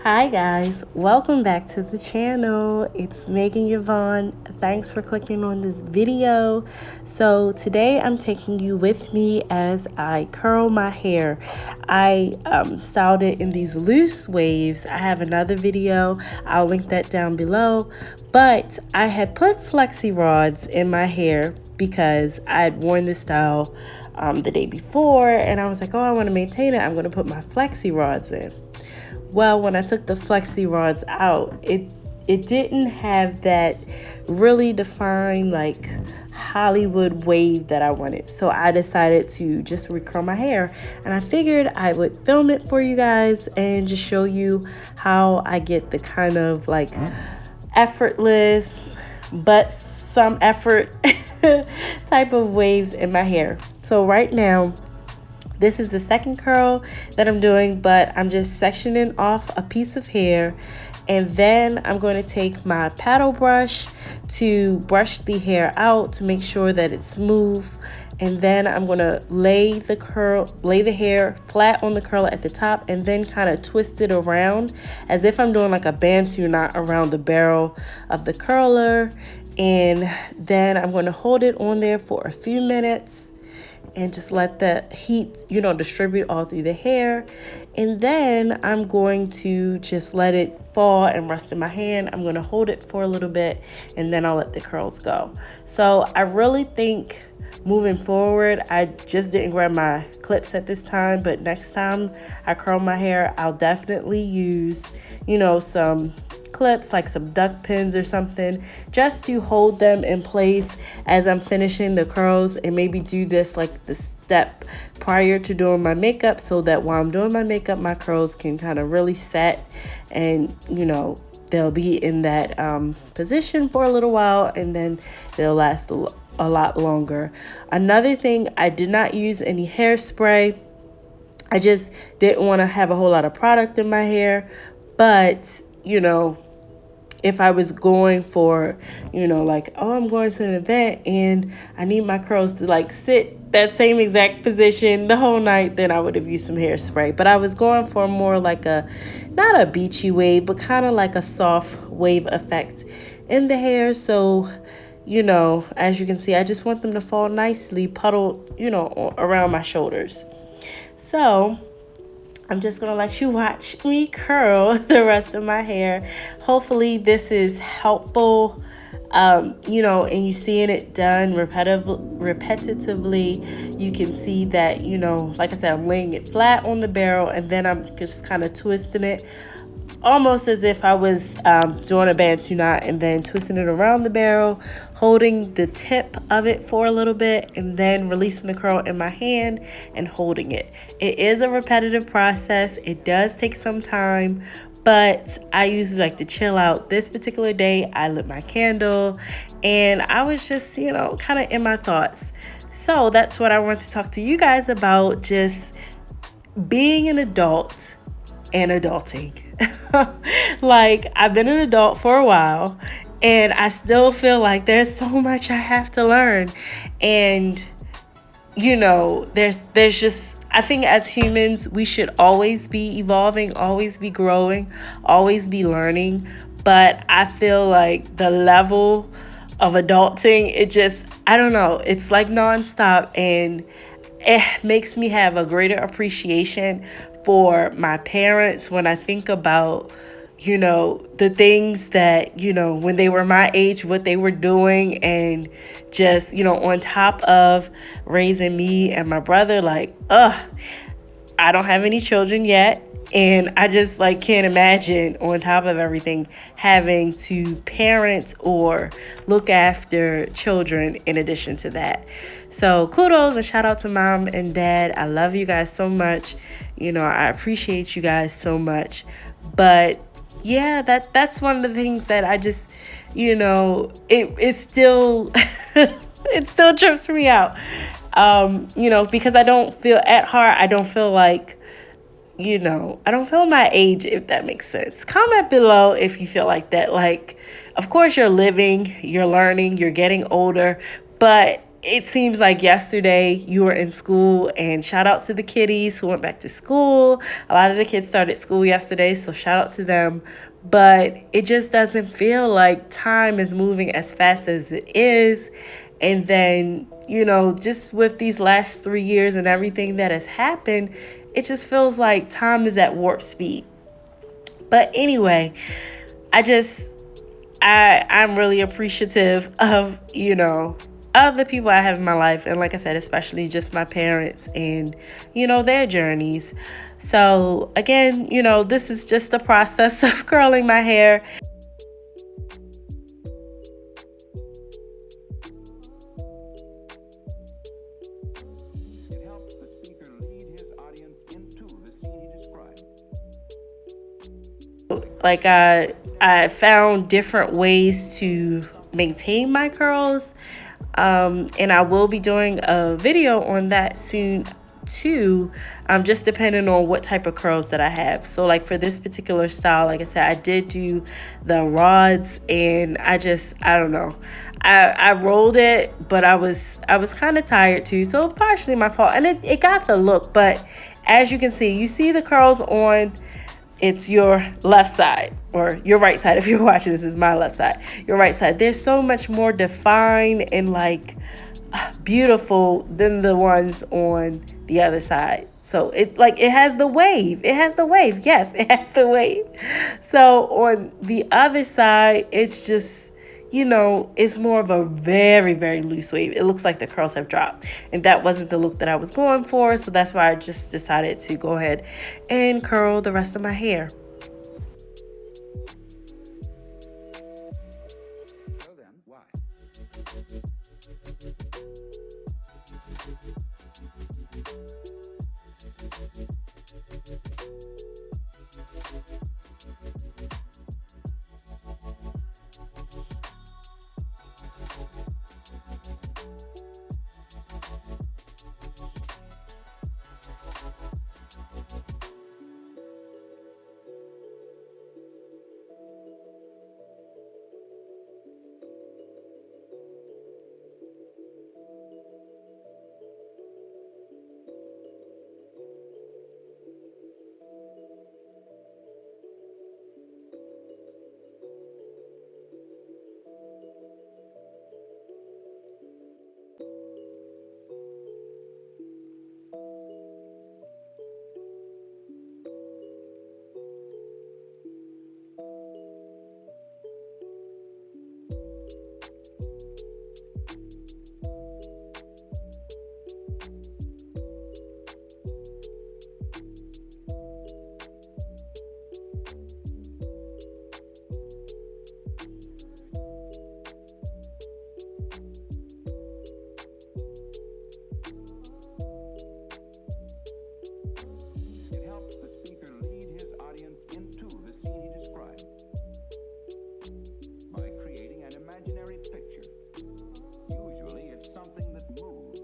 Hi guys, welcome back to the channel. It's Meagan Yvonne. Thanks for clicking on this video. So today I'm taking you with me as I curl my hair. I styled it in these loose waves. I have another video, I'll link that down below. But I had put flexi rods in my hair because I had worn this style the day before, and I was like, oh, I want to maintain it. I'm going to put my flexi rods in. Well, when I took the flexi rods out, it didn't have that really defined like Hollywood wave that I wanted. So I decided to just recurl my hair, and I figured I would film it for you guys and just show you how I get the kind of like effortless but some effort type of waves in my hair. So right now, this is the second curl that I'm doing, but I'm just sectioning off a piece of hair, and then I'm going to take my paddle brush to brush the hair out to make sure that it's smooth, and then I'm going to lay the hair flat on the curl at the top, and then kind of twist it around as if I'm doing like a bantu knot around the barrel of the curler, and then I'm going to hold it on there for a few minutes and just let the heat, distribute all through the hair. And then I'm going to just let it fall and rest in my hand. I'm going to hold it for a little bit, and then I'll let the curls go. So I really think moving forward, I just didn't grab my clips at this time, but next time I curl my hair, I'll definitely use, some clips, like some duck pins or something, just to hold them in place as I'm finishing the curls, and maybe do this like the step prior to doing my makeup, so that while I'm doing my makeup, my curls can kind of really set, and they'll be in that position for a little while, and then they'll last a lot longer. Another thing, I did not use any hairspray. I just didn't want to have a whole lot of product in my hair, but if I was going for, like, oh, I'm going to an event and I need my curls to like sit that same exact position the whole night, then I would have used some hairspray. But I was going for more like not a beachy wave, but kind of like a soft wave effect in the hair. So, as you can see, I just want them to fall nicely, puddle, around my shoulders. So I'm just going to let you watch me curl the rest of my hair. Hopefully this is helpful, and you seeing it done repetitively. You can see that, like I said, I'm laying it flat on the barrel, and then I'm just kind of twisting it almost as if I was doing a bantu knot, and then twisting it around the barrel, holding the tip of it for a little bit, and then releasing the curl in my hand and holding it. It is a repetitive process. It does take some time, but I usually like to chill out. This particular day, I lit my candle, and I was just, kind of in my thoughts. So that's what I want to talk to you guys about, just being an adult and adulting. Like, I've been an adult for a while, and I still feel like there's so much I have to learn. And there's just, I think as humans, we should always be evolving, always be growing, always be learning. But I feel like the level of adulting, it just, I don't know, it's like nonstop, and it makes me have a greater appreciation for my parents when I think about, the things that, when they were my age, what they were doing, and just, on top of raising me and my brother. Like, I don't have any children yet, and I just like can't imagine, on top of everything, having to parent or look after children in addition to that. So kudos and shout out to mom and dad. I love you guys so much. I appreciate you guys so much. But yeah, that's one of the things that I just, it still it still trips me out. Because I don't feel, at heart, I don't feel like, I don't feel my age, if that makes sense. Comment below if you feel like that. Like, of course you're living, you're learning, you're getting older, but it seems like yesterday you were in school, and shout out to the kiddies who went back to school. A lot of the kids started school yesterday, so shout out to them. But it just doesn't feel like time is moving as fast as it is. And then, you know, just with these last 3 years and everything that has happened, it just feels like time is at warp speed. But anyway, I'm really appreciative of, you know, of the people I have in my life. And like I said, especially just my parents and, you know, their journeys. So again, you know, this is just the process of curling my hair. It helps the speaker lead his audience into the scene he described. Like I found different ways to maintain my curls, and I will be doing a video on that soon too, just depending on what type of curls that I have. So like for this particular style, like I said, I did do the rods, and I don't know, I rolled it, but I was kind of tired too, so partially my fault. And it got the look, but as you can see, you see the curls on, it's your left side, or your right side. If you're watching, this is my left side, your right side. There's so much more defined and like beautiful than the ones on the other side. So it has the wave. It has the wave. Yes, it has the wave. So on the other side, it's just, you know, it's more of a very, very loose wave. It looks like the curls have dropped. And that wasn't the look that I was going for. So that's why I just decided to go ahead and curl the rest of my hair. So then, why? It helps the speaker lead his audience into the scene he described by creating an imaginary picture. Usually it's something that moves.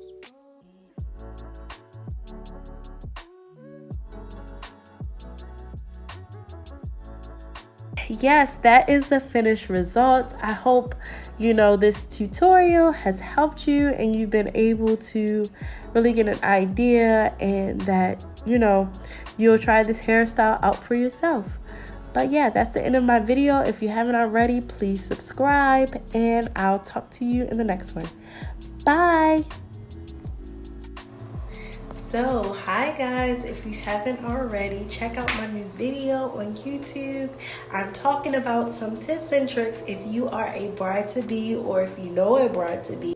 Yes, that is the finished result. I hope, you know, this tutorial has helped you and you've been able to really get an idea, and that, you know, you'll try this hairstyle out for yourself. But yeah, that's the end of my video. If you haven't already, please subscribe, and I'll talk to you in the next one. Bye. So hi guys, if you haven't already, check out my new video on YouTube. I'm talking about some tips and tricks if you are a bride to be, or if you know a bride to be,